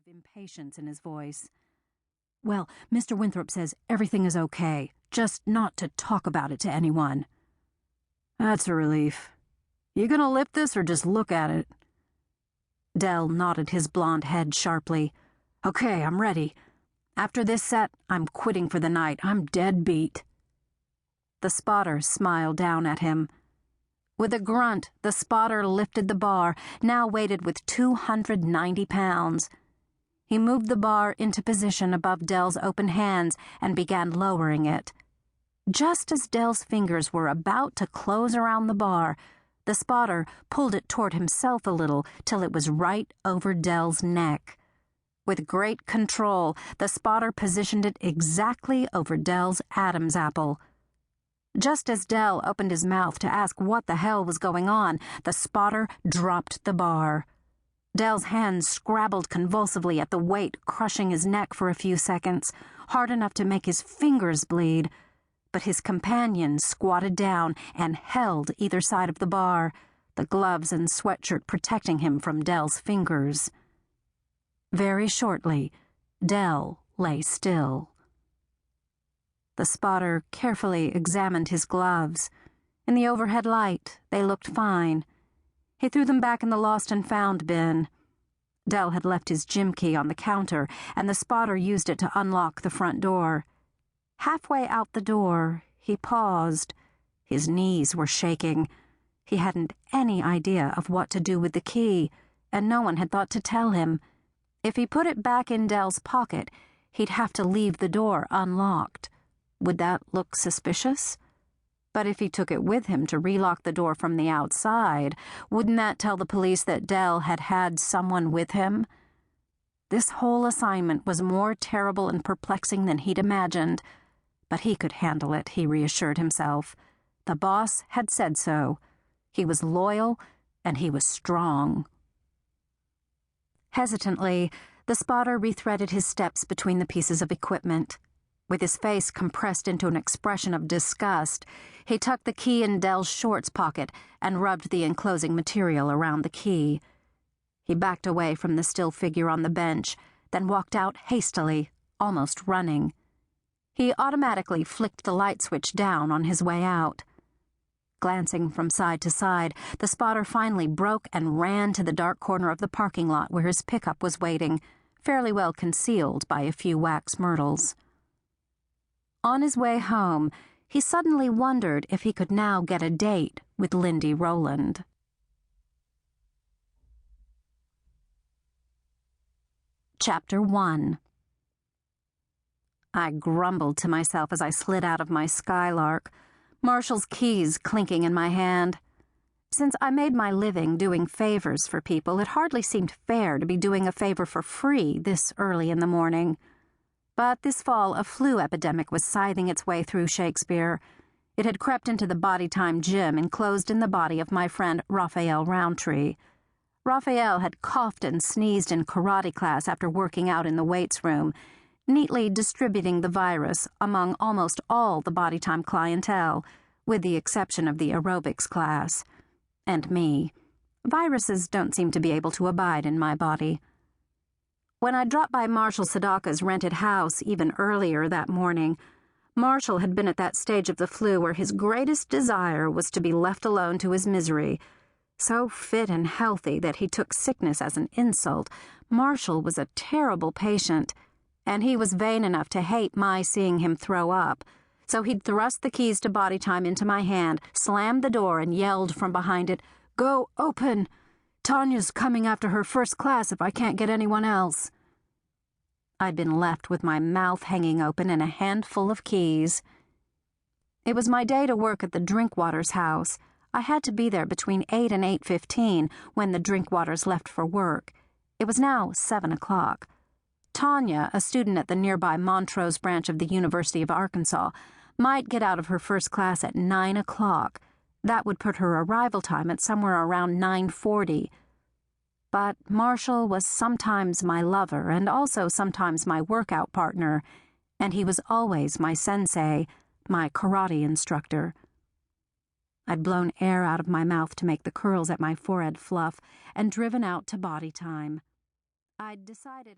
of impatience in his voice. "Well, Mr. Winthrop says everything is okay, just not to talk about it to anyone." "That's a relief. You gonna lip this or just look at it?" Dell nodded his blonde head sharply. "Okay, I'm ready. After this set, I'm quitting for the night. I'm dead beat." The spotter smiled down at him. With a grunt, the spotter lifted the bar, now weighted with 290 pounds. He moved the bar into position above Dell's open hands and began lowering it. Just as Dell's fingers were about to close around the bar, the spotter pulled it toward himself a little till it was right over Dell's neck. With great control, the spotter positioned it exactly over Dell's Adam's apple. Just as Dell opened his mouth to ask what the hell was going on, the spotter dropped the bar. Dell's hands scrabbled convulsively at the weight crushing his neck for a few seconds, hard enough to make his fingers bleed. But his companion squatted down and held either side of the bar, the gloves and sweatshirt protecting him from Dell's fingers. Very shortly, Dell lay still. The spotter carefully examined his gloves. In the overhead light, they looked fine. He threw them back in the lost and found bin. Dell had left his gym key on the counter, and the spotter used it to unlock the front door. Halfway out the door, he paused. His knees were shaking. He hadn't any idea of what to do with the key, and no one had thought to tell him. If he put it back in Dell's pocket, he'd have to leave the door unlocked. Would that look suspicious? But if he took it with him to relock the door from the outside, wouldn't that tell the police that Dell had had someone with him? This whole assignment was more terrible and perplexing than he'd imagined, but he could handle it, he reassured himself. The boss had said so. He was loyal, and he was strong. Hesitantly, the spotter rethreaded his steps between the pieces of equipment. With his face compressed into an expression of disgust, he tucked the key in Dell's shorts pocket and rubbed the enclosing material around the key. He backed away from the still figure on the bench, then walked out hastily, almost running. He automatically flicked the light switch down on his way out. Glancing from side to side, the spotter finally broke and ran to the dark corner of the parking lot where his pickup was waiting, fairly well concealed by a few wax myrtles. On his way home, he suddenly wondered if he could now get a date with Lindy Rowland. Chapter 1. I grumbled to myself as I slid out of my Skylark, Marshall's keys clinking in my hand. Since I made my living doing favors for people, it hardly seemed fair to be doing a favor for free this early in the morning. But this fall, a flu epidemic was scything its way through Shakespeare. It had crept into the Bodytime gym enclosed in the body of my friend Raphael Roundtree. Raphael had coughed and sneezed in karate class after working out in the weights room, neatly distributing the virus among almost all the Bodytime clientele, with the exception of the aerobics class. And me. Viruses don't seem to be able to abide in my body. When I dropped by Marshall Sadaka's rented house even earlier that morning, Marshall had been at that stage of the flu where his greatest desire was to be left alone to his misery. So fit and healthy that he took sickness as an insult, Marshall was a terrible patient, and he was vain enough to hate my seeing him throw up. So he'd thrust the keys to Bodytime into my hand, slammed the door, and yelled from behind it, "Go open! Tanya's coming after her first class if I can't get anyone else." I'd been left with my mouth hanging open and a handful of keys. It was my day to work at the Drinkwaters house. I had to be there between 8 and 8:15 when the Drinkwaters left for work. It was now 7 o'clock. Tanya, a student at the nearby Montrose branch of the University of Arkansas, might get out of her first class at 9 o'clock. That would put her arrival time at somewhere around 9:40. But Marshall was sometimes my lover and also sometimes my workout partner, and he was always my sensei, my karate instructor. I'd blown air out of my mouth to make the curls at my forehead fluff and driven out to Bodytime. I'd decided